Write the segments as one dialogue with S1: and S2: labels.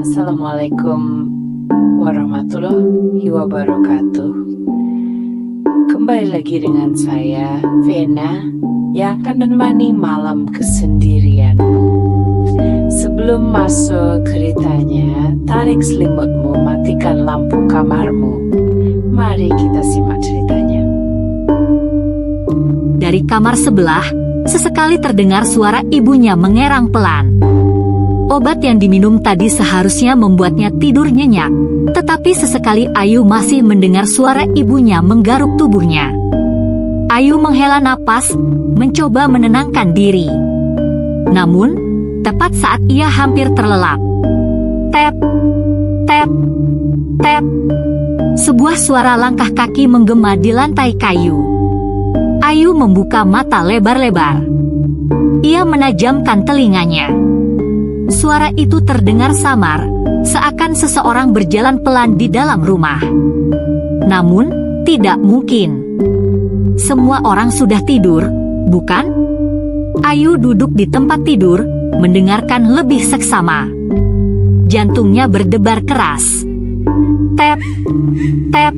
S1: Assalamualaikum warahmatullahi wabarakatuh. Kembali lagi dengan saya, Vena, yang akan menemani malam kesendirian. Sebelum masuk ceritanya, tarik selimutmu, matikan lampu kamarmu. Mari kita simak ceritanya.
S2: Dari kamar sebelah, sesekali terdengar suara ibunya mengerang pelan. Obat yang diminum tadi seharusnya membuatnya tidur nyenyak, tetapi sesekali Ayu masih mendengar suara ibunya menggaruk tubuhnya. Ayu menghela napas, mencoba menenangkan diri. Namun, tepat saat ia hampir terlelap, tep, tep, tep, sebuah suara langkah kaki menggema di lantai kayu. Ayu membuka mata lebar-lebar. Ia menajamkan telinganya. Suara itu terdengar samar, seakan seseorang berjalan pelan di dalam rumah. Namun, tidak mungkin. Semua orang sudah tidur, bukan? Ayu duduk di tempat tidur, mendengarkan lebih seksama. Jantungnya berdebar keras. Tep, tep,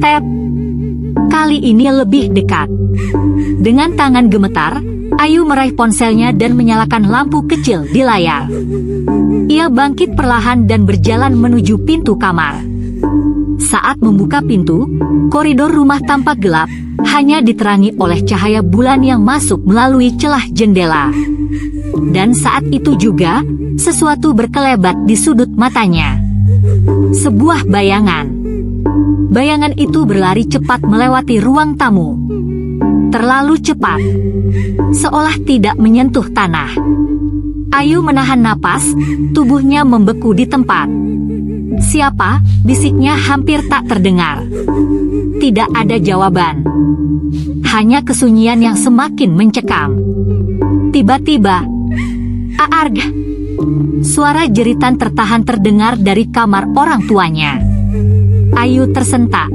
S2: tep. Kali ini lebih dekat. Dengan tangan gemetar, Ayu meraih ponselnya dan menyalakan lampu kecil di layar. Ia bangkit perlahan dan berjalan menuju pintu kamar. Saat membuka pintu, koridor rumah tampak gelap, hanya diterangi oleh cahaya bulan yang masuk melalui celah jendela. Dan saat itu juga, sesuatu berkelebat di sudut matanya. Sebuah bayangan. Bayangan itu berlari cepat melewati ruang tamu. Terlalu cepat, seolah tidak menyentuh tanah. Ayu menahan napas, tubuhnya membeku di tempat. Siapa? Bisiknya hampir tak terdengar. Tidak ada jawaban. Hanya kesunyian yang semakin mencekam. Tiba-tiba, aarg! Suara jeritan tertahan terdengar dari kamar orang tuanya. Ayu tersentak.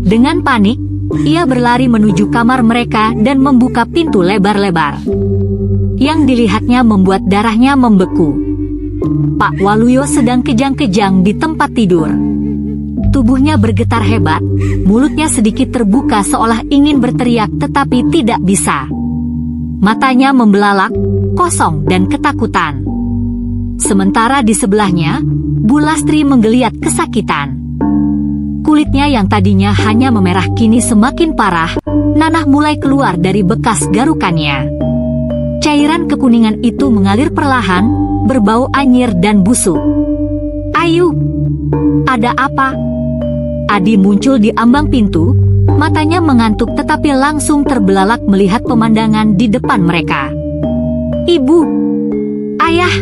S2: Dengan panik, ia berlari menuju kamar mereka dan membuka pintu lebar-lebar. Yang dilihatnya membuat darahnya membeku. Pak Waluyo sedang kejang-kejang di tempat tidur. Tubuhnya bergetar hebat, mulutnya sedikit terbuka seolah ingin berteriak tetapi tidak bisa. Matanya membelalak, kosong dan ketakutan. Sementara di sebelahnya, Bu Lastri menggeliat kesakitan. Kulitnya yang tadinya hanya memerah kini semakin parah, nanah mulai keluar dari bekas garukannya. Cairan kekuningan itu mengalir perlahan, berbau anyir dan busuk. Ayu! Ada apa? Adi muncul di ambang pintu, matanya mengantuk tetapi langsung terbelalak melihat pemandangan di depan mereka. Ibu! Ayah!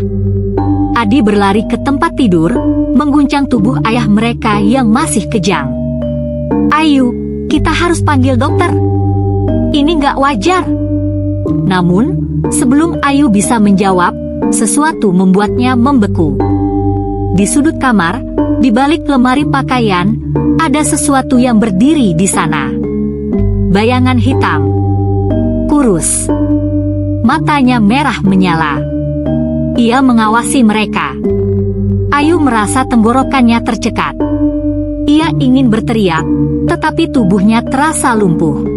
S2: Adi berlari ke tempat tidur, mengguncang tubuh ayah mereka yang masih kejang. Ayu, kita harus panggil dokter. Ini nggak wajar. Namun, sebelum Ayu bisa menjawab, sesuatu membuatnya membeku. Di sudut kamar, di balik lemari pakaian, ada sesuatu yang berdiri di sana. Bayangan hitam, kurus, matanya merah menyala. Ia mengawasi mereka. Ayu merasa tenggorokannya tercekat. Ia ingin berteriak, tetapi tubuhnya terasa lumpuh.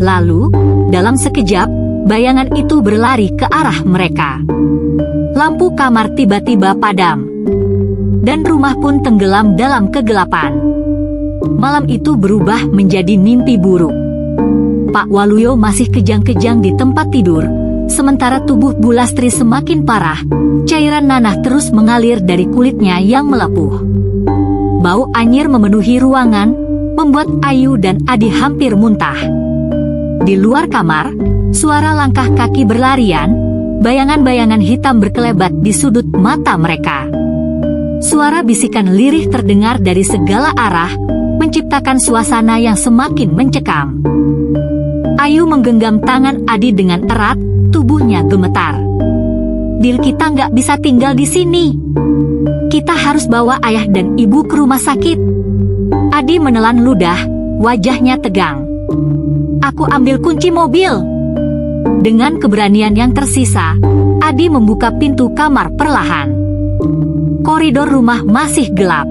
S2: Lalu, dalam sekejap, bayangan itu berlari ke arah mereka. Lampu kamar tiba-tiba padam. Dan rumah pun tenggelam dalam kegelapan. Malam itu berubah menjadi mimpi buruk. Pak Waluyo masih kejang-kejang di tempat tidur. Sementara tubuh Bu Lastri semakin parah, cairan nanah terus mengalir dari kulitnya yang melepuh. Bau anyir memenuhi ruangan, membuat Ayu dan Adi hampir muntah. Di luar kamar, suara langkah kaki berlarian, bayangan-bayangan hitam berkelebat di sudut mata mereka. Suara bisikan lirih terdengar dari segala arah, menciptakan suasana yang semakin mencekam. Ayu menggenggam tangan Adi dengan erat, tubuhnya gemetar. Dil, kita nggak bisa tinggal di sini. Kita harus bawa ayah dan ibu ke rumah sakit. Adi menelan ludah, wajahnya tegang. Aku ambil kunci mobil. Dengan keberanian yang tersisa, Adi membuka pintu kamar perlahan. Koridor rumah masih gelap.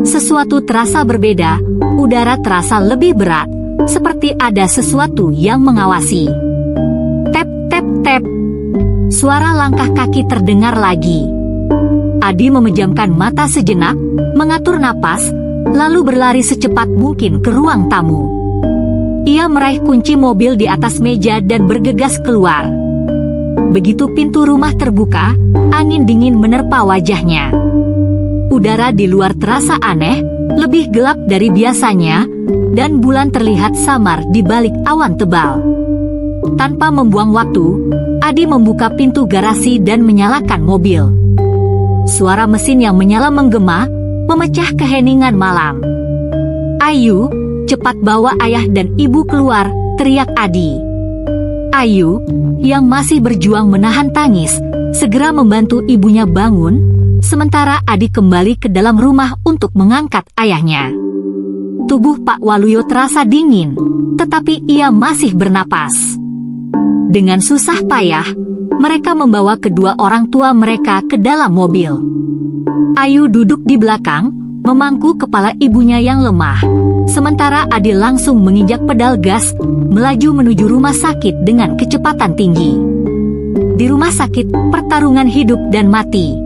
S2: Sesuatu terasa berbeda, udara terasa lebih berat, seperti ada sesuatu yang mengawasi. Tep, tep, tep. Suara langkah kaki terdengar lagi. Adi memejamkan mata sejenak, mengatur napas, lalu berlari secepat mungkin ke ruang tamu. Ia meraih kunci mobil di atas meja dan bergegas keluar. Begitu pintu rumah terbuka, angin dingin menerpa wajahnya. Udara di luar terasa aneh, lebih gelap dari biasanya, dan bulan terlihat samar di balik awan tebal. Tanpa membuang waktu, Adi membuka pintu garasi dan menyalakan mobil. Suara mesin yang menyala menggema, memecah keheningan malam. "Ayu, cepat bawa ayah dan ibu keluar," teriak Adi. Ayu, yang masih berjuang menahan tangis, segera membantu ibunya bangun, sementara Adi kembali ke dalam rumah untuk mengangkat ayahnya. Tubuh Pak Waluyo terasa dingin, tetapi ia masih bernapas. Dengan susah payah, mereka membawa kedua orang tua mereka ke dalam mobil. Ayu duduk di belakang, memangku kepala ibunya yang lemah, sementara Adi langsung menginjak pedal gas, melaju menuju rumah sakit dengan kecepatan tinggi. Di rumah sakit, pertarungan hidup dan mati.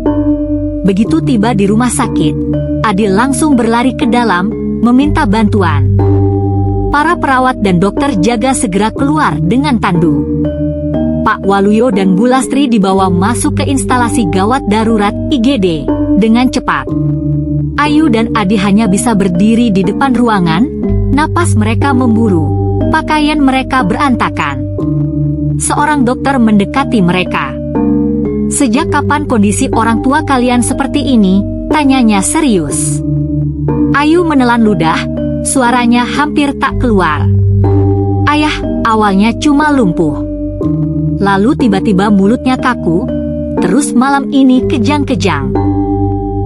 S2: Begitu tiba di rumah sakit, Adi langsung berlari ke dalam, meminta bantuan. Para perawat dan dokter jaga segera keluar dengan tandu. Pak Waluyo dan Bu Lastri dibawa masuk ke instalasi gawat darurat IGD dengan cepat. Ayu dan Adi hanya bisa berdiri di depan ruangan, napas mereka memburu, pakaian mereka berantakan. Seorang dokter mendekati mereka. "Sejak kapan kondisi orang tua kalian seperti ini?" tanyanya serius. Ayu menelan ludah, suaranya hampir tak keluar. "Ayah awalnya cuma lumpuh. Lalu tiba-tiba mulutnya kaku, terus malam ini kejang-kejang.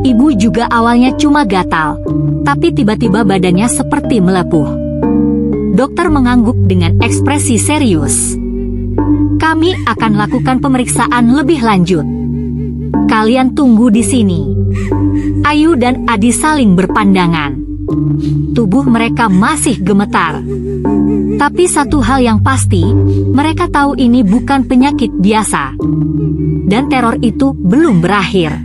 S2: Ibu juga awalnya cuma gatal, tapi tiba-tiba badannya seperti melepuh." Dokter mengangguk dengan ekspresi serius. "Kami akan lakukan pemeriksaan lebih lanjut. Kalian tunggu di sini." Ayu dan Adi saling berpandangan. Tubuh mereka masih gemetar. Tapi satu hal yang pasti, mereka tahu ini bukan penyakit biasa. Dan teror itu belum berakhir.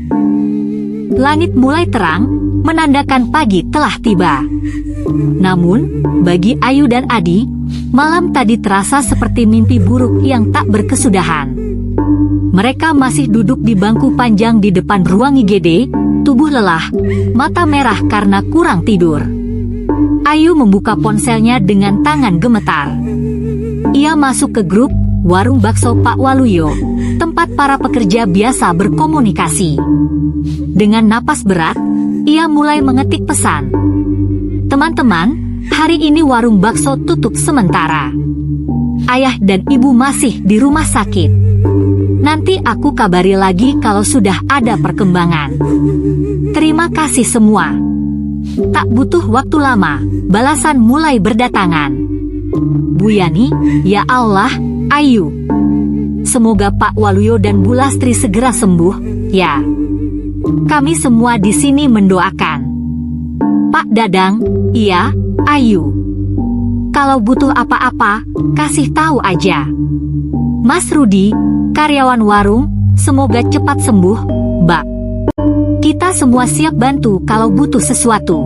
S2: Langit mulai terang, menandakan pagi telah tiba. Namun, bagi Ayu dan Adi, malam tadi terasa seperti mimpi buruk yang tak berkesudahan. Mereka masih duduk di bangku panjang di depan ruang IGD, tubuh lelah, mata merah karena kurang tidur. Ayu membuka ponselnya dengan tangan gemetar. Ia masuk ke grup warung bakso Pak Waluyo, tempat para pekerja biasa berkomunikasi. Dengan napas berat, ia mulai mengetik pesan. "Teman-teman, hari ini warung bakso tutup sementara. Ayah dan ibu masih di rumah sakit. Nanti aku kabari lagi kalau sudah ada perkembangan. Terima kasih semua." Tak butuh waktu lama, balasan mulai berdatangan. "Bu Yani, ya Allah, Ayu. Semoga Pak Waluyo dan Bu Lastri segera sembuh, ya. Kami semua di sini mendoakan. Pak Dadang, iya, Ayu. Kalau butuh apa-apa, kasih tahu aja. Mas Rudi, karyawan warung, semoga cepat sembuh, Mbak. Kita semua siap bantu kalau butuh sesuatu.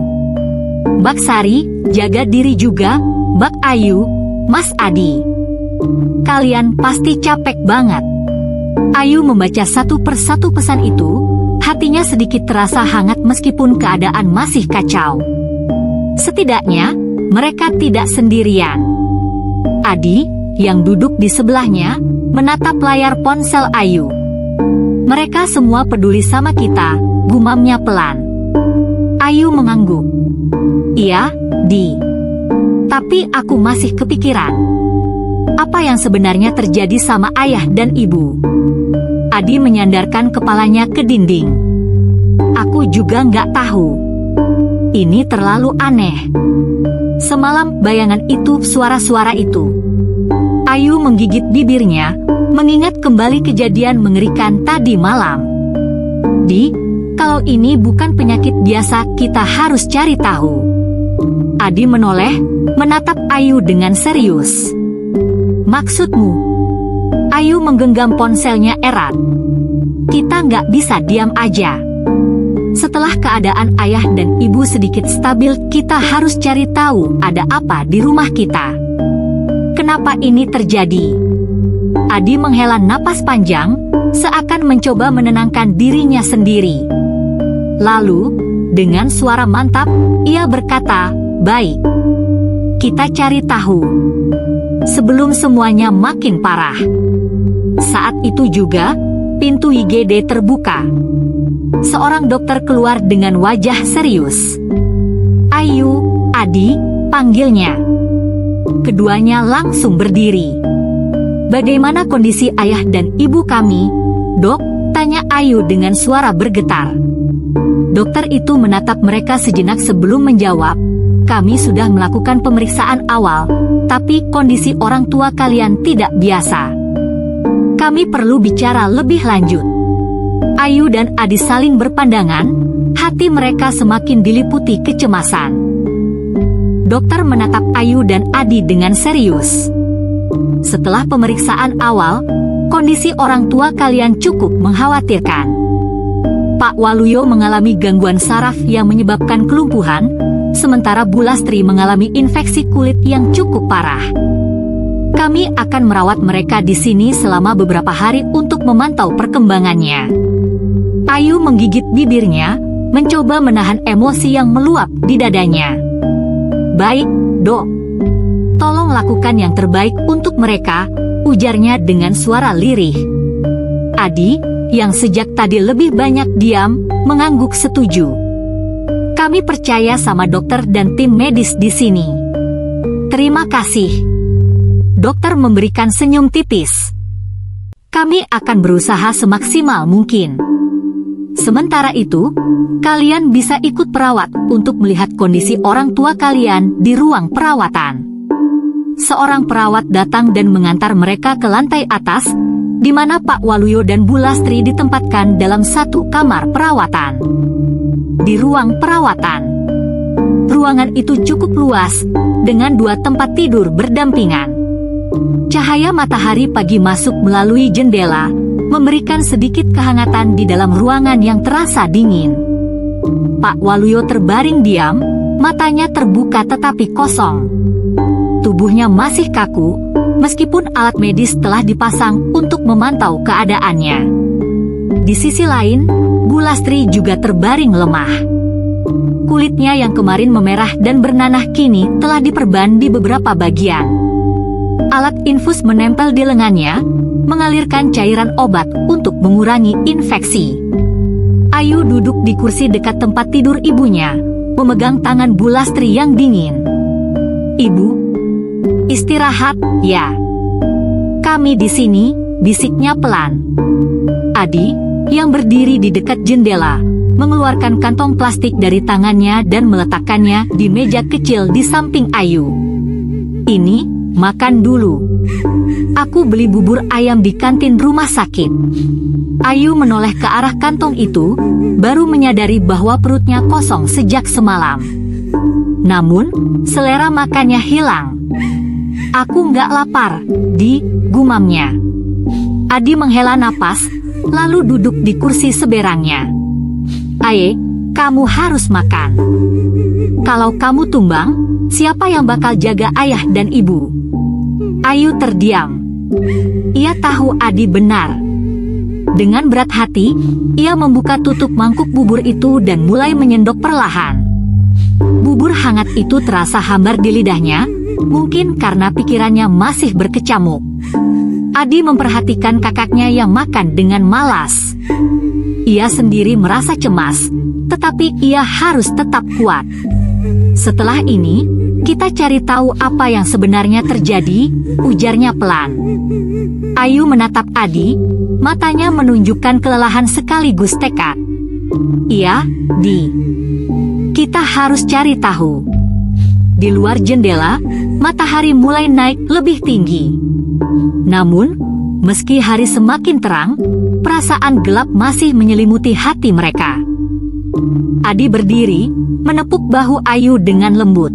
S2: Mbak Sari, jaga diri juga, Mbak Ayu, Mas Adi. Kalian pasti capek banget." Ayu membaca satu persatu pesan itu, hatinya sedikit terasa hangat meskipun keadaan masih kacau. Setidaknya, mereka tidak sendirian. Adi, yang duduk di sebelahnya, menatap layar ponsel Ayu. "Mereka semua peduli sama kita," gumamnya pelan. Ayu mengangguk. "Iya, Di. Tapi aku masih kepikiran. Apa yang sebenarnya terjadi sama ayah dan ibu?" Adi menyandarkan kepalanya ke dinding. "Aku juga nggak tahu. Ini terlalu aneh. Semalam bayangan itu, suara-suara itu." Ayu menggigit bibirnya, mengingat kembali kejadian mengerikan tadi malam. Di, kalau ini bukan penyakit biasa, kita harus cari tahu. Adi menoleh, menatap Ayu dengan serius. Maksudmu? Ayu menggenggam ponselnya erat. Kita nggak bisa diam aja. Setelah keadaan ayah dan ibu sedikit stabil, kita harus cari tahu ada apa di rumah kita. Kenapa ini terjadi? Adi menghela napas panjang, seakan mencoba menenangkan dirinya sendiri. Lalu, dengan suara mantap, ia berkata, "Baik, kita cari tahu sebelum semuanya makin parah." Saat itu juga, pintu IGD terbuka. Seorang dokter keluar dengan wajah serius. "Ayu, Adi," panggilnya. Keduanya langsung berdiri. "Bagaimana kondisi ayah dan ibu kami, Dok?" tanya Ayu dengan suara bergetar. Dokter itu menatap mereka sejenak sebelum menjawab, "Kami sudah melakukan pemeriksaan awal, tapi kondisi orang tua kalian tidak biasa. Kami perlu bicara lebih lanjut." Ayu dan Adi saling berpandangan, hati mereka semakin diliputi kecemasan. Dokter menatap Ayu dan Adi dengan serius. "Setelah pemeriksaan awal, kondisi orang tua kalian cukup mengkhawatirkan. Pak Waluyo mengalami gangguan saraf yang menyebabkan kelumpuhan, sementara Bu Lastri mengalami infeksi kulit yang cukup parah. Kami akan merawat mereka di sini selama beberapa hari untuk memantau perkembangannya." Ayu menggigit bibirnya, mencoba menahan emosi yang meluap di dadanya. "Baik, Dok. Tolong lakukan yang terbaik untuk mereka," ujarnya dengan suara lirih. Adi, yang sejak tadi lebih banyak diam, mengangguk setuju. "Kami percaya sama dokter dan tim medis di sini." "Terima kasih." Dokter memberikan senyum tipis. "Kami akan berusaha semaksimal mungkin. Sementara itu, kalian bisa ikut perawat untuk melihat kondisi orang tua kalian di ruang perawatan." Seorang perawat datang dan mengantar mereka ke lantai atas, di mana Pak Waluyo dan Bu Lastri ditempatkan dalam satu kamar perawatan. Di ruang perawatan, ruangan itu cukup luas, dengan 2 tempat tidur berdampingan. Cahaya matahari pagi masuk melalui jendela, memberikan sedikit kehangatan di dalam ruangan yang terasa dingin. Pak Waluyo terbaring diam, matanya terbuka tetapi kosong. Tubuhnya masih kaku, meskipun alat medis telah dipasang untuk memantau keadaannya. Di sisi lain, Bu Lastri juga terbaring lemah. Kulitnya yang kemarin memerah dan bernanah kini telah diperban di beberapa bagian. Alat infus menempel di lengannya, mengalirkan cairan obat untuk mengurangi infeksi. Ayu duduk di kursi dekat tempat tidur ibunya, memegang tangan Bu Lastri yang dingin. "Ibu, istirahat, ya. Kami di sini," bisiknya pelan. Adi, yang berdiri di dekat jendela, mengeluarkan kantong plastik dari tangannya dan meletakkannya di meja kecil di samping Ayu. "Ini, makan dulu. Aku beli bubur ayam di kantin rumah sakit." Ayu menoleh ke arah kantong itu, baru menyadari bahwa perutnya kosong sejak semalam. Namun, selera makannya hilang. "Aku nggak lapar," gumamnya. Adi menghela napas, lalu duduk di kursi seberangnya. "Aye, kamu harus makan. Kalau kamu tumbang, siapa yang bakal jaga ayah dan ibu?" Ayu terdiam. Ia tahu Adi benar. Dengan berat hati, ia membuka tutup mangkuk bubur itu dan mulai menyendok perlahan. Bubur hangat itu terasa hambar di lidahnya, mungkin karena pikirannya masih berkecamuk. Adi memperhatikan kakaknya yang makan dengan malas. Ia sendiri merasa cemas, tetapi ia harus tetap kuat. "Setelah ini, kita cari tahu apa yang sebenarnya terjadi," ujarnya pelan. Ayu menatap Adi, matanya menunjukkan kelelahan sekaligus tekad. "Iya, kita harus cari tahu." Di luar jendela, matahari mulai naik lebih tinggi. Namun, Meski hari semakin terang, perasaan gelap masih menyelimuti hati mereka. Adi berdiri, menepuk bahu Ayu dengan lembut.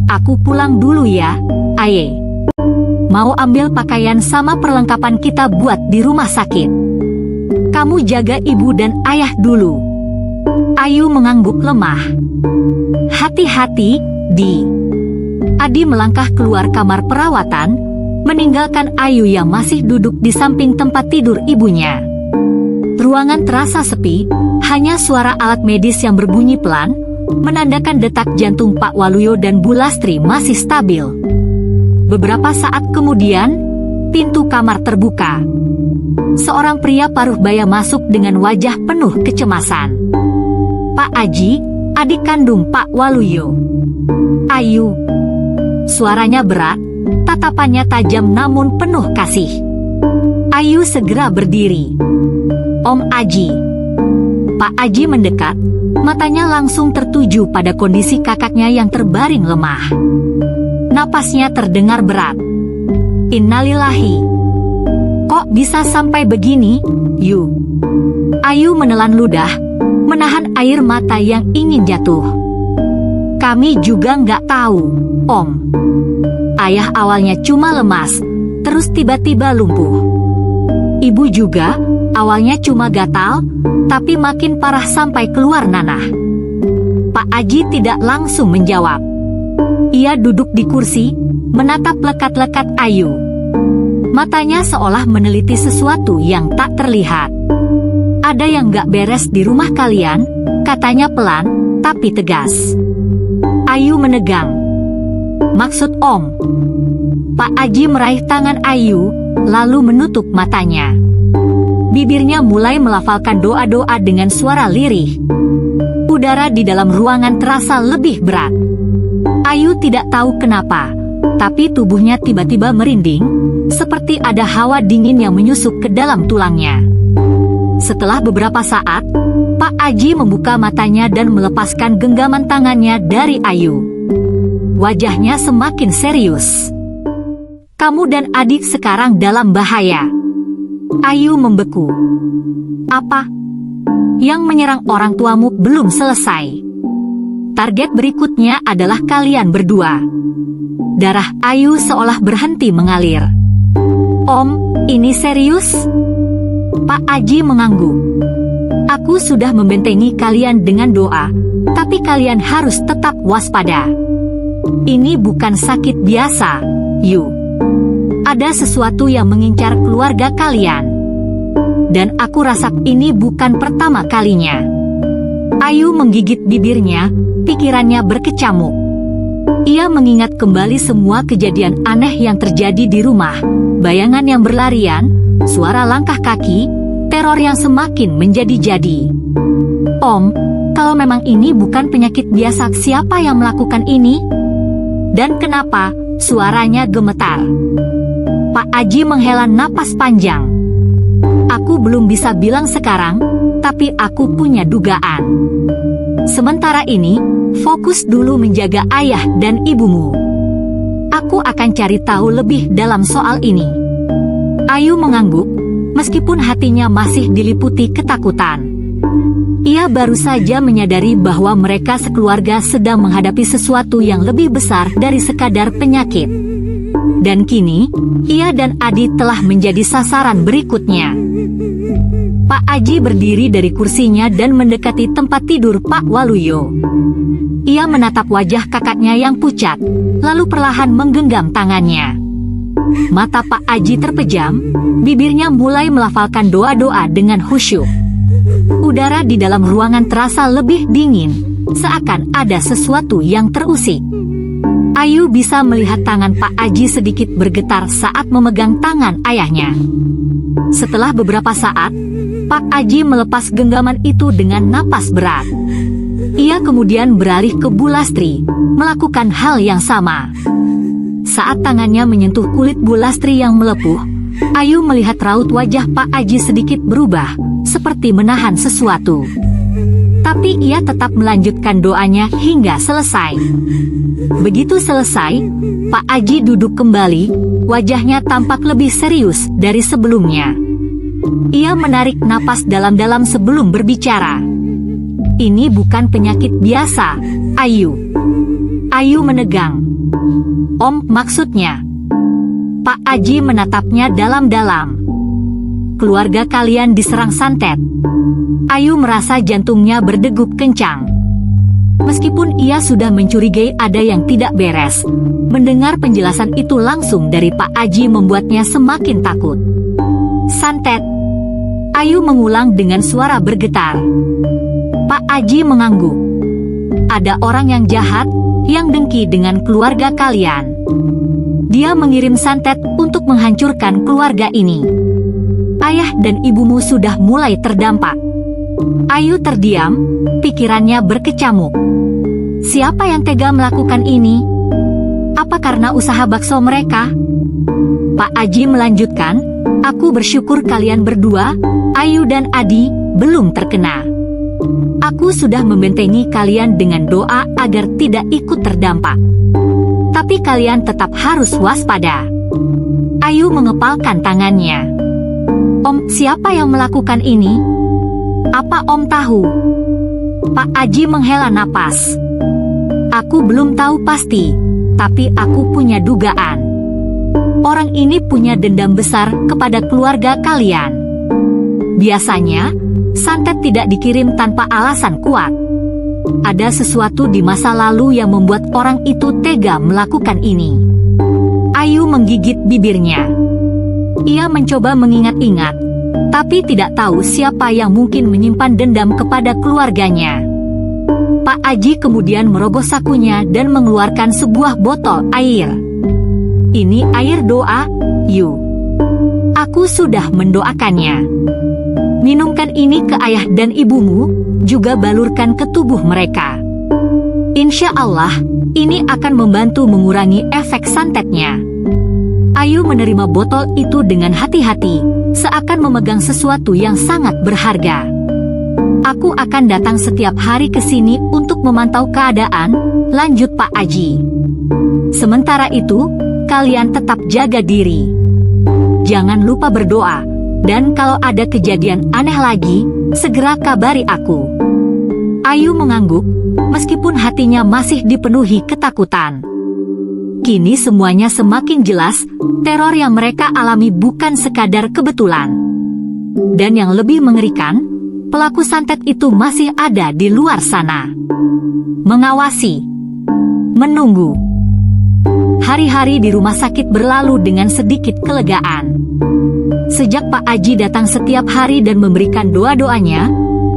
S2: "Aku pulang dulu ya, Aye. Mau ambil pakaian sama perlengkapan kita buat di rumah sakit. Kamu jaga ibu dan ayah dulu." Ayu mengangguk lemah. "Hati-hati, Di." Adi melangkah keluar kamar perawatan, meninggalkan Ayu yang masih duduk di samping tempat tidur ibunya. Ruangan terasa sepi, hanya suara alat medis yang berbunyi pelan, menandakan detak jantung Pak Waluyo dan Bu Lastri masih stabil. Beberapa saat kemudian, pintu kamar terbuka. Seorang pria paruh baya masuk dengan wajah penuh kecemasan. "Pak Aji, adik kandung Pak Waluyo." "Ayu." Suaranya berat, tatapannya tajam namun penuh kasih. Ayu segera berdiri. "Om Aji." Pak Aji mendekat, matanya langsung tertuju pada kondisi kakaknya yang terbaring lemah. Napasnya terdengar berat. "Innalillahi. Kok bisa sampai begini, Yu?" Ayu menelan ludah, menahan air mata yang ingin jatuh. "Kami juga nggak tahu, Om. Ayah awalnya cuma lemas, terus tiba-tiba lumpuh. Ibu juga, awalnya cuma gatal, tapi makin parah sampai keluar nanah." Pak Aji tidak langsung menjawab. Ia duduk di kursi, menatap lekat-lekat Ayu. Matanya seolah meneliti sesuatu yang tak terlihat. "Ada yang gak beres di rumah kalian," katanya pelan, tapi tegas. Ayu menegang. "Maksud Om?" Pak Aji meraih tangan Ayu, lalu menutup matanya. Bibirnya mulai melafalkan doa-doa dengan suara lirih. Udara di dalam ruangan terasa lebih berat. Ayu tidak tahu kenapa, tapi tubuhnya tiba-tiba merinding, seperti ada hawa dingin yang menyusup ke dalam tulangnya. Setelah beberapa saat, Pak Aji membuka matanya dan melepaskan genggaman tangannya dari Ayu. Wajahnya semakin serius. "Kamu dan adik sekarang dalam bahaya." Ayu membeku. "Apa? Yang menyerang orang tuamu belum selesai. Target berikutnya adalah kalian berdua." Darah Ayu seolah berhenti mengalir. "Om, ini serius?" Pak Aji mengangguk. "Aku sudah membentengi kalian dengan doa, tapi kalian harus tetap waspada. Ini bukan sakit biasa, Yu. Ada sesuatu yang mengincar keluarga kalian. Dan aku rasa ini bukan pertama kalinya." Ayu menggigit bibirnya, pikirannya berkecamuk. Ia mengingat kembali semua kejadian aneh yang terjadi di rumah, bayangan yang berlarian, suara langkah kaki, teror yang semakin menjadi-jadi. "Om, kalau memang ini bukan penyakit biasa, siapa yang melakukan ini? Dan kenapa?" Suaranya gemetar. Pak Aji menghela napas panjang. "Aku belum bisa bilang sekarang, tapi aku punya dugaan. Sementara ini, fokus dulu menjaga ayah dan ibumu. Aku akan cari tahu lebih dalam soal ini." Ayu mengangguk, meskipun hatinya masih diliputi ketakutan. Ia baru saja menyadari bahwa mereka sekeluarga sedang menghadapi sesuatu yang lebih besar dari sekadar penyakit. Dan kini, ia dan Adi telah menjadi sasaran berikutnya. Pak Aji berdiri dari kursinya dan mendekati tempat tidur Pak Waluyo. Ia menatap wajah kakaknya yang pucat, lalu perlahan menggenggam tangannya. Mata Pak Aji terpejam, bibirnya mulai melafalkan doa-doa dengan khusyuk. Udara di dalam ruangan terasa lebih dingin, seakan ada sesuatu yang terusik. Ayu bisa melihat tangan Pak Aji sedikit bergetar saat memegang tangan ayahnya. Setelah beberapa saat, Pak Aji melepas genggaman itu dengan napas berat. Ia kemudian beralih ke Bu Lastri, melakukan hal yang sama. Saat tangannya menyentuh kulit Bu Lastri yang melepuh, Ayu melihat raut wajah Pak Aji sedikit berubah, seperti menahan sesuatu. Tapi ia tetap melanjutkan doanya hingga selesai. Begitu selesai, Pak Aji duduk kembali, wajahnya tampak lebih serius dari sebelumnya. Ia menarik napas dalam-dalam sebelum berbicara. Ini bukan penyakit biasa, Ayu. Ayu menegang. Om, maksudnya? Pak Aji menatapnya dalam-dalam. Keluarga kalian diserang santet. Ayu merasa jantungnya berdegup kencang. Meskipun ia sudah mencurigai ada yang tidak beres, mendengar penjelasan itu langsung dari Pak Aji membuatnya semakin takut. Santet. Ayu mengulang dengan suara bergetar. Pak Aji mengangguk. Ada orang yang jahat, yang dengki dengan keluarga kalian. Dia mengirim santet untuk menghancurkan keluarga ini. Ayah dan ibumu sudah mulai terdampak. Ayu terdiam, pikirannya berkecamuk. Siapa yang tega melakukan ini? Apa karena usaha bakso mereka? Pak Aji melanjutkan, aku bersyukur kalian berdua, Ayu dan Adi, belum terkena. Aku sudah membentengi kalian dengan doa agar tidak ikut terdampak. Tapi kalian tetap harus waspada. Ayu mengepalkan tangannya. Om, siapa yang melakukan ini? Apa Om tahu? Pak Aji menghela napas. Aku belum tahu pasti, tapi aku punya dugaan. Orang ini punya dendam besar kepada keluarga kalian. Biasanya, santet tidak dikirim tanpa alasan kuat. Ada sesuatu di masa lalu yang membuat orang itu tega melakukan ini. Ayu menggigit bibirnya. Ia mencoba mengingat-ingat, tapi tidak tahu siapa yang mungkin menyimpan dendam kepada keluarganya. Pak Aji kemudian merogoh sakunya dan mengeluarkan sebuah botol air. Ini air doa, Yu. Aku sudah mendoakannya. Minumkan ini ke ayah dan ibumu, juga balurkan ke tubuh mereka. Insya Allah, ini akan membantu mengurangi efek santetnya. Ayu menerima botol itu dengan hati-hati, seakan memegang sesuatu yang sangat berharga. Aku akan datang setiap hari ke sini untuk memantau keadaan, lanjut Pak Aji. Sementara itu, kalian tetap jaga diri. Jangan lupa berdoa, dan kalau ada kejadian aneh lagi, segera kabari aku. Ayu mengangguk, meskipun hatinya masih dipenuhi ketakutan. Kini semuanya semakin jelas, teror yang mereka alami bukan sekadar kebetulan. Dan yang lebih mengerikan, pelaku santet itu masih ada di luar sana. Mengawasi. Menunggu. Hari-hari di rumah sakit berlalu dengan sedikit kelegaan. Sejak Pak Aji datang setiap hari dan memberikan doa-doanya,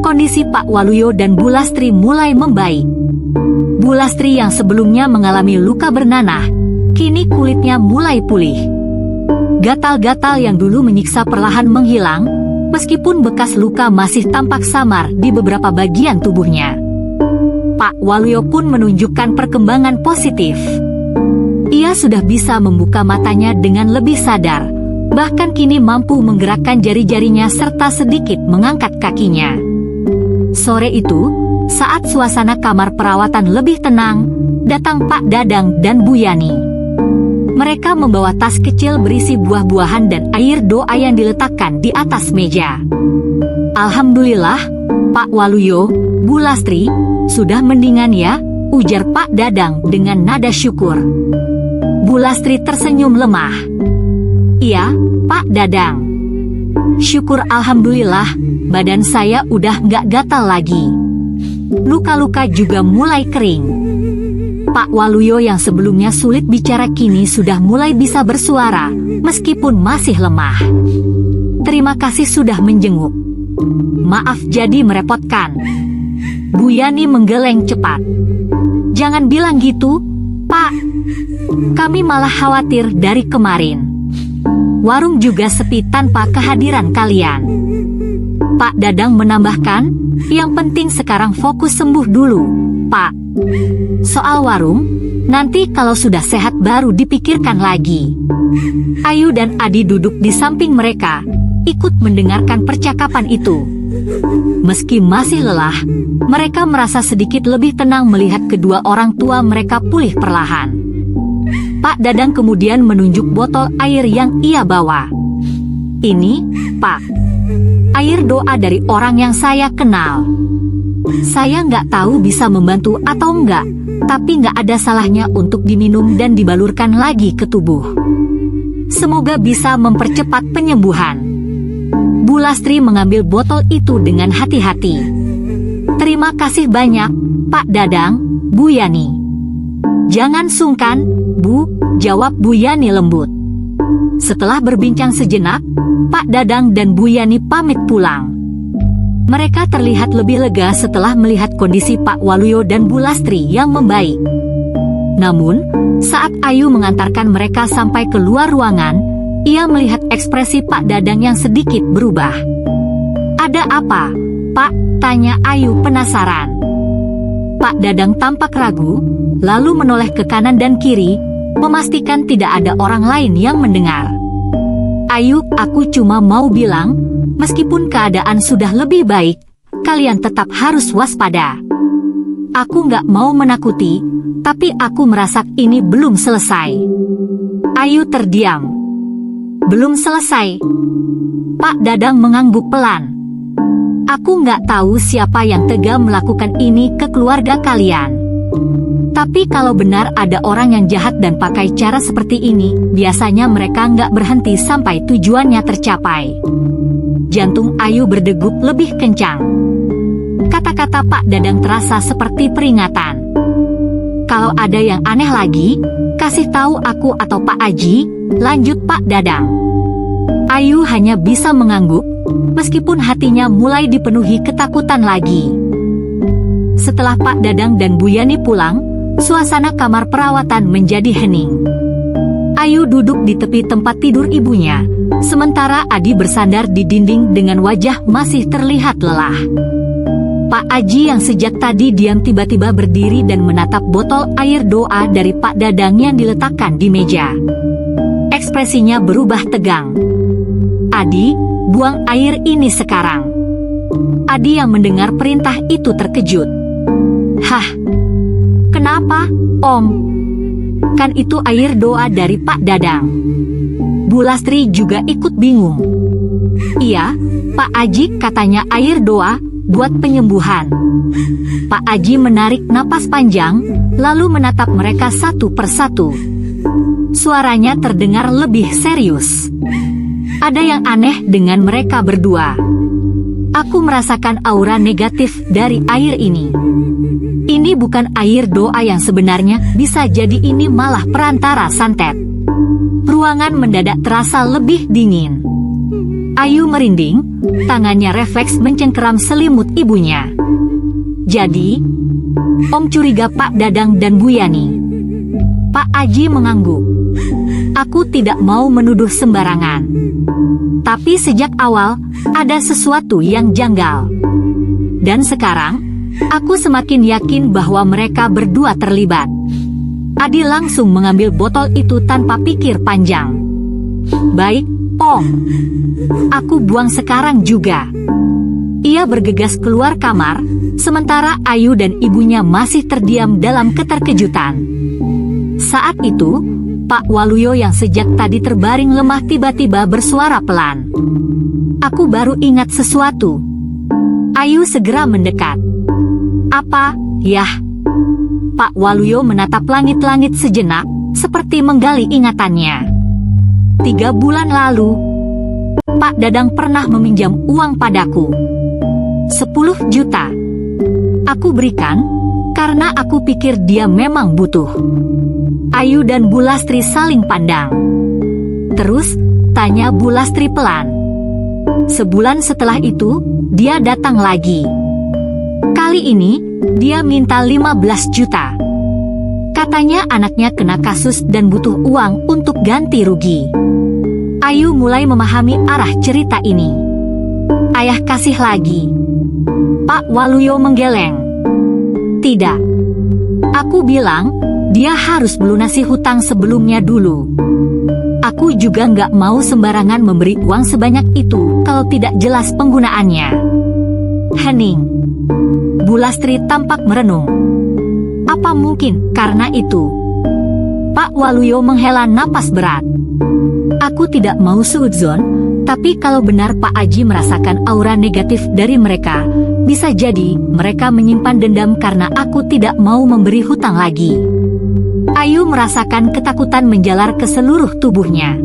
S2: kondisi Pak Waluyo dan Bu Lastri mulai membaik. Bu Lastri yang sebelumnya mengalami luka bernanah, kini kulitnya mulai pulih. Gatal-gatal yang dulu menyiksa perlahan menghilang, meskipun bekas luka masih tampak samar di beberapa bagian tubuhnya. Pak Waluyo pun menunjukkan perkembangan positif. Ia sudah bisa membuka matanya dengan lebih sadar, bahkan kini mampu menggerakkan jari-jarinya serta sedikit mengangkat kakinya. Sore itu, saat suasana kamar perawatan lebih tenang, datang Pak Dadang dan Bu Yani. Mereka membawa tas kecil berisi buah-buahan dan air doa yang diletakkan di atas meja. Alhamdulillah, Pak Waluyo, Bu Lastri, sudah mendingan ya, ujar Pak Dadang dengan nada syukur. Bu Lastri tersenyum lemah. Iya, Pak Dadang. Syukur alhamdulillah, badan saya udah nggak gatal lagi. Luka-luka juga mulai kering. Pak Waluyo yang sebelumnya sulit bicara kini sudah mulai bisa bersuara, meskipun masih lemah. Terima kasih sudah menjenguk. Maaf jadi merepotkan. Bu Yani menggeleng cepat. Jangan bilang gitu, Pak. Kami malah khawatir dari kemarin. Warung juga sepi tanpa kehadiran kalian. Pak Dadang menambahkan, yang penting sekarang fokus sembuh dulu, Pak. Soal warung, nanti kalau sudah sehat baru dipikirkan lagi. Ayu dan Adi duduk di samping mereka, ikut mendengarkan percakapan itu. Meski masih lelah, mereka merasa sedikit lebih tenang melihat kedua orang tua mereka pulih perlahan. Pak Dadang kemudian menunjuk botol air yang ia bawa. Ini, Pak, air doa dari orang yang saya kenal. Saya nggak tahu bisa membantu atau enggak, tapi nggak ada salahnya untuk diminum dan dibalurkan lagi ke tubuh. Semoga bisa mempercepat penyembuhan. Bu Lastri mengambil botol itu dengan hati-hati. Terima kasih banyak, Pak Dadang, Bu Yani. Jangan sungkan, Bu, jawab Bu Yani lembut. Setelah berbincang sejenak, Pak Dadang dan Bu Yani pamit pulang. Mereka terlihat lebih lega setelah melihat kondisi Pak Waluyo dan Bu Lastri yang membaik. Namun, saat Ayu mengantarkan mereka sampai keluar ruangan, ia melihat ekspresi Pak Dadang yang sedikit berubah. Ada apa, Pak? Tanya Ayu penasaran. Pak Dadang tampak ragu, lalu menoleh ke kanan dan kiri, memastikan tidak ada orang lain yang mendengar. Ayu, aku cuma mau bilang, meskipun keadaan sudah lebih baik, kalian tetap harus waspada. Aku nggak mau menakuti, tapi aku merasa ini belum selesai. Ayu terdiam. Belum selesai. Pak Dadang mengangguk pelan. Aku nggak tahu siapa yang tega melakukan ini ke keluarga kalian. Tapi kalau benar ada orang yang jahat dan pakai cara seperti ini, biasanya mereka nggak berhenti sampai tujuannya tercapai. Jantung Ayu berdegup lebih kencang. Kata-kata Pak Dadang terasa seperti peringatan. Kalau ada yang aneh lagi, kasih tahu aku atau Pak Aji, lanjut Pak Dadang. Ayu hanya bisa mengangguk, meskipun hatinya mulai dipenuhi ketakutan lagi. Setelah Pak Dadang dan Bu Yani pulang, suasana kamar perawatan menjadi hening. Ayu duduk di tepi tempat tidur ibunya, sementara Adi bersandar di dinding dengan wajah masih terlihat lelah. Pak Aji yang sejak tadi diam tiba-tiba berdiri dan menatap botol air doa dari Pak Dadang yang diletakkan di meja. Ekspresinya berubah tegang. Adi, buang air ini sekarang. Adi yang mendengar perintah itu terkejut. Hah? Kenapa, Om? Kan itu air doa dari Pak Dadang. Bu Lastri juga ikut bingung. Iya, Pak Aji katanya air doa buat penyembuhan. Pak Aji menarik napas panjang, lalu menatap mereka satu persatu. Suaranya terdengar lebih serius. Ada yang aneh dengan mereka berdua. Aku merasakan aura negatif dari air ini. Ini bukan air doa yang sebenarnya, bisa jadi ini malah perantara santet. Ruangan mendadak terasa lebih dingin. Ayu merinding, tangannya refleks mencengkeram selimut ibunya. Jadi, Om curiga Pak Dadang dan Bu Yani. Pak Aji mengangguk. Aku tidak mau menuduh sembarangan. Tapi sejak awal, ada sesuatu yang janggal. Dan sekarang, aku semakin yakin bahwa mereka berdua terlibat. Adi langsung mengambil botol itu tanpa pikir panjang. Baik, Om. Aku buang sekarang juga. Ia bergegas keluar kamar, sementara Ayu dan ibunya masih terdiam dalam keterkejutan. Saat itu, Pak Waluyo yang sejak tadi terbaring lemah tiba-tiba bersuara pelan. Aku baru ingat sesuatu. Ayu segera mendekat. Apa, Yah? Pak Waluyo menatap langit-langit sejenak, seperti menggali ingatannya. 3 bulan lalu, Pak Dadang pernah meminjam uang padaku. 10 juta. Aku berikan, karena aku pikir dia memang butuh. Ayu dan Bu Lastri saling pandang. Terus, tanya Bu Lastri pelan. Sebulan setelah itu, dia datang lagi. Kali ini, dia minta 15 juta. Katanya anaknya kena kasus dan butuh uang untuk ganti rugi. Ayu mulai memahami arah cerita ini. Ayah kasih lagi. Pak Waluyo menggeleng. Tidak. Aku bilang, dia harus melunasi hutang sebelumnya dulu. Aku juga nggak mau sembarangan memberi uang sebanyak itu kalau tidak jelas penggunaannya. hening. Bu Lastri tampak merenung. Apa mungkin karena itu? Pak Waluyo menghela napas berat. Aku tidak mau suudzon, tapi kalau benar Pak Aji merasakan aura negatif dari mereka, bisa jadi mereka menyimpan dendam karena aku tidak mau memberi hutang lagi. Ayu merasakan ketakutan menjalar ke seluruh tubuhnya.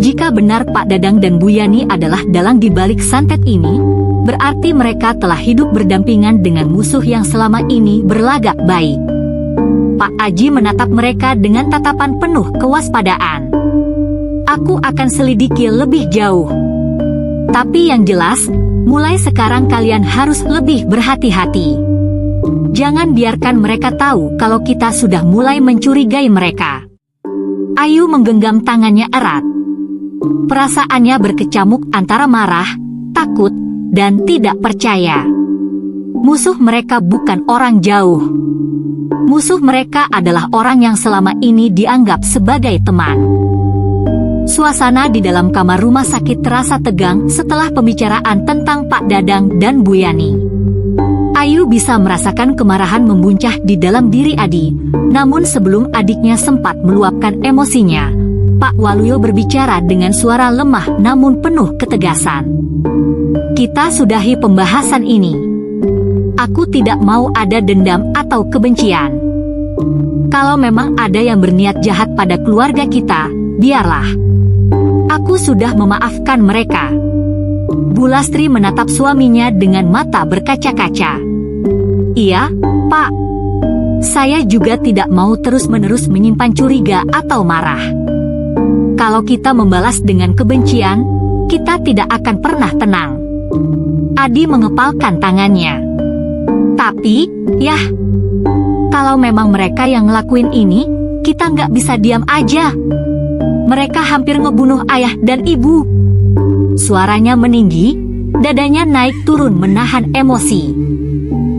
S2: Jika benar Pak Dadang dan Bu Yani adalah dalang di balik santet ini, berarti mereka telah hidup berdampingan dengan musuh yang selama ini berlagak baik. Pak Aji menatap mereka dengan tatapan penuh kewaspadaan. Aku akan selidiki lebih jauh. Tapi yang jelas, mulai sekarang kalian harus lebih berhati-hati. Jangan biarkan mereka tahu kalau kita sudah mulai mencurigai mereka. Ayu menggenggam tangannya erat. Perasaannya berkecamuk antara marah, takut, dan tidak percaya. Musuh mereka bukan orang jauh. Musuh mereka adalah orang yang selama ini dianggap sebagai teman. Suasana di dalam kamar rumah sakit terasa tegang setelah pembicaraan tentang Pak Dadang dan Bu Yani. Ayu bisa merasakan kemarahan membuncah di dalam diri Adi, namun sebelum adiknya sempat meluapkan emosinya, Pak Waluyo berbicara dengan suara lemah namun penuh ketegasan. Kita sudahi pembahasan ini. Aku tidak mau ada dendam atau kebencian. Kalau memang ada yang berniat jahat pada keluarga kita, biarlah. Aku sudah memaafkan mereka. Bu Lastri menatap suaminya dengan mata berkaca-kaca. Iya, Pak. Saya juga tidak mau terus-menerus menyimpan curiga atau marah. Kalau kita membalas dengan kebencian, kita tidak akan pernah tenang. Adi mengepalkan tangannya. Tapi, yah, kalau memang mereka yang ngelakuin ini, kita nggak bisa diam aja. Mereka hampir ngebunuh ayah dan ibu. Suaranya meninggi, dadanya naik turun menahan emosi.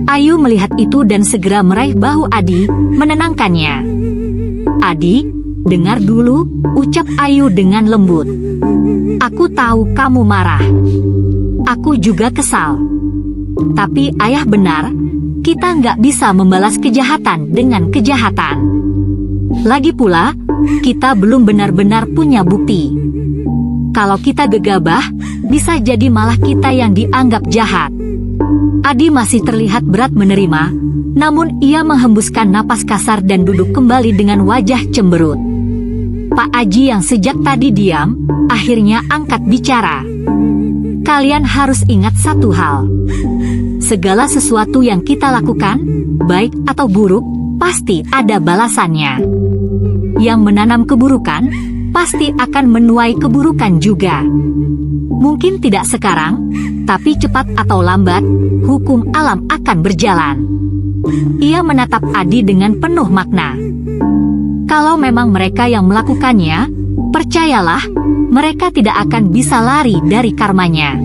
S2: Ayu melihat itu dan segera meraih bahu Adi, menenangkannya. Adi, dengar dulu, ucap Ayu dengan lembut. Aku tahu kamu marah. Aku juga kesal. Tapi ayah benar, kita nggak bisa membalas kejahatan dengan kejahatan. Lagi pula, kita belum benar-benar punya bukti. Kalau kita gegabah, bisa jadi malah kita yang dianggap jahat. Adi masih terlihat berat menerima, namun ia menghembuskan napas kasar dan duduk kembali dengan wajah cemberut. Pak Aji yang sejak tadi diam, akhirnya angkat bicara. Kalian harus ingat satu hal. Segala sesuatu yang kita lakukan, baik atau buruk, pasti ada balasannya. Yang menanam keburukan, pasti akan menuai keburukan juga. Mungkin tidak sekarang, tapi cepat atau lambat, hukum alam akan berjalan. Ia menatap Adi dengan penuh makna. Kalau memang mereka yang melakukannya, percayalah, mereka tidak akan bisa lari dari karmanya.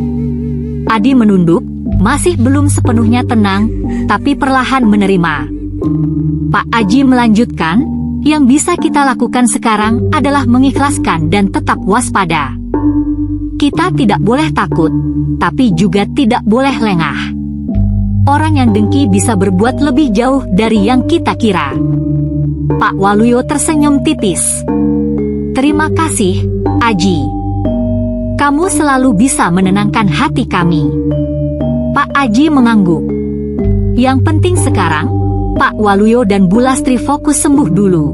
S2: Adi menunduk, masih belum sepenuhnya tenang, tapi perlahan menerima. Pak Aji melanjutkan, yang bisa kita lakukan sekarang adalah mengikhlaskan dan tetap waspada. Kita tidak boleh takut, tapi juga tidak boleh lengah. Orang yang dengki bisa berbuat lebih jauh dari yang kita kira. Pak Waluyo tersenyum tipis. Terima kasih, Aji. Kamu selalu bisa menenangkan hati kami. Pak Aji mengangguk. Yang penting sekarang, Pak Waluyo dan Bu Lastri fokus sembuh dulu.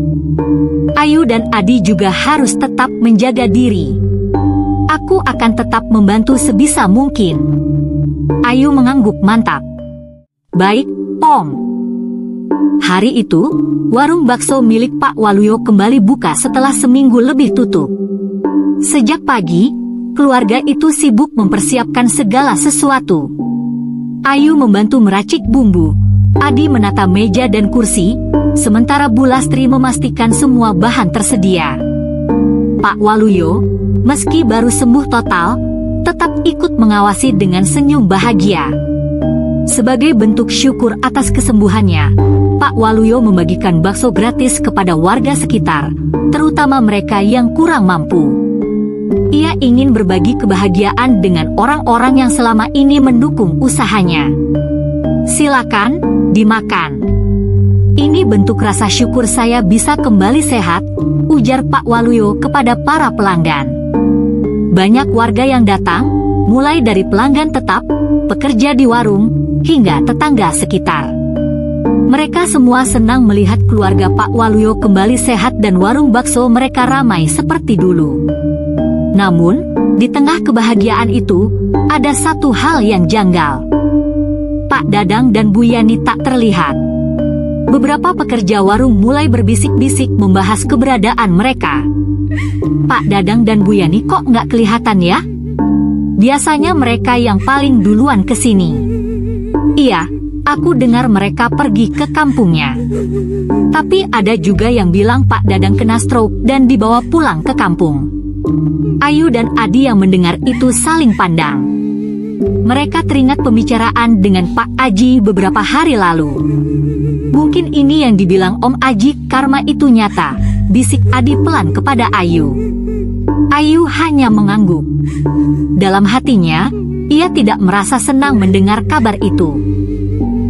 S2: Ayu dan Adi juga harus tetap menjaga diri. Aku akan tetap membantu sebisa mungkin. Ayu mengangguk mantap. Baik, Om. Hari itu, warung bakso milik Pak Waluyo kembali buka setelah seminggu lebih tutup. Sejak pagi, keluarga itu sibuk mempersiapkan segala sesuatu. Ayu membantu meracik bumbu, Adi menata meja dan kursi, sementara Bu Lastri memastikan semua bahan tersedia. Pak Waluyo, meski baru sembuh total, tetap ikut mengawasi dengan senyum bahagia. Sebagai bentuk syukur atas kesembuhannya, Pak Waluyo membagikan bakso gratis kepada warga sekitar, terutama mereka yang kurang mampu. Ia ingin berbagi kebahagiaan dengan orang-orang yang selama ini mendukung usahanya. Silakan, dimakan. Ini bentuk rasa syukur saya bisa kembali sehat, ujar Pak Waluyo kepada para pelanggan. Banyak warga yang datang, mulai dari pelanggan tetap, pekerja di warung, hingga tetangga sekitar. Mereka semua senang melihat keluarga Pak Waluyo kembali sehat dan warung bakso mereka ramai seperti dulu. Namun, di tengah kebahagiaan itu, ada satu hal yang janggal. Pak Dadang dan Bu Yani tak terlihat. Beberapa pekerja warung mulai berbisik-bisik membahas keberadaan mereka. Pak Dadang dan Bu Yani kok nggak kelihatan ya? Biasanya mereka yang paling duluan ke sini. Iya, aku dengar mereka pergi ke kampungnya. Tapi ada juga yang bilang Pak Dadang kena stroke dan dibawa pulang ke kampung. Ayu dan Adi yang mendengar itu saling pandang. Mereka teringat pembicaraan dengan Pak Aji beberapa hari lalu. Mungkin ini yang dibilang Om Aji karma itu nyata, bisik Adi pelan kepada Ayu. Ayu hanya mengangguk. Dalam hatinya, ia tidak merasa senang mendengar kabar itu.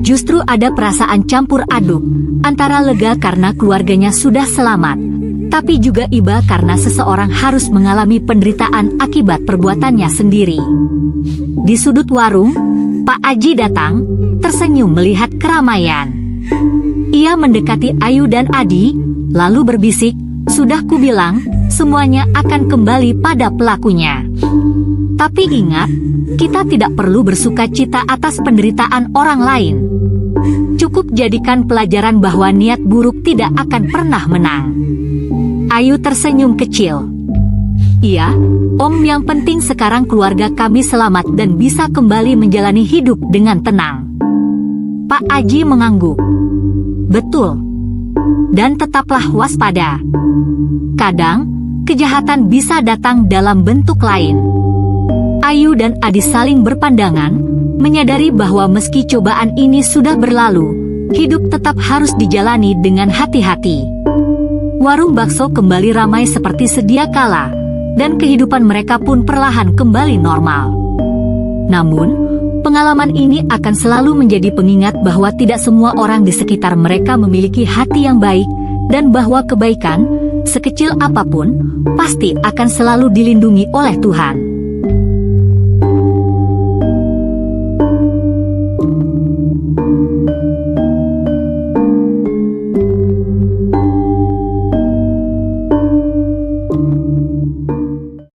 S2: Justru ada perasaan campur aduk, antara lega karena keluarganya sudah selamat, tapi juga iba karena seseorang harus mengalami penderitaan akibat perbuatannya sendiri. Di sudut warung, Pak Aji datang, tersenyum melihat keramaian. Ia mendekati Ayu dan Adi, lalu berbisik, "Sudah kubilang, semuanya akan kembali pada pelakunya. Tapi ingat, kita tidak perlu bersuka cita atas penderitaan orang lain. Cukup jadikan pelajaran bahwa niat buruk tidak akan pernah menang." Ayu tersenyum kecil. "Iya, Om, yang penting sekarang keluarga kami selamat dan bisa kembali menjalani hidup dengan tenang." Pak Aji mengangguk. "Betul. Dan tetaplah waspada. Kadang, kejahatan bisa datang dalam bentuk lain." Ayu dan Adi saling berpandangan, menyadari bahwa meski cobaan ini sudah berlalu, hidup tetap harus dijalani dengan hati-hati. Warung bakso kembali ramai seperti sedia kala, dan kehidupan mereka pun perlahan kembali normal. Namun, pengalaman ini akan selalu menjadi pengingat bahwa tidak semua orang di sekitar mereka memiliki hati yang baik, dan bahwa kebaikan, sekecil apapun, pasti akan selalu dilindungi oleh Tuhan.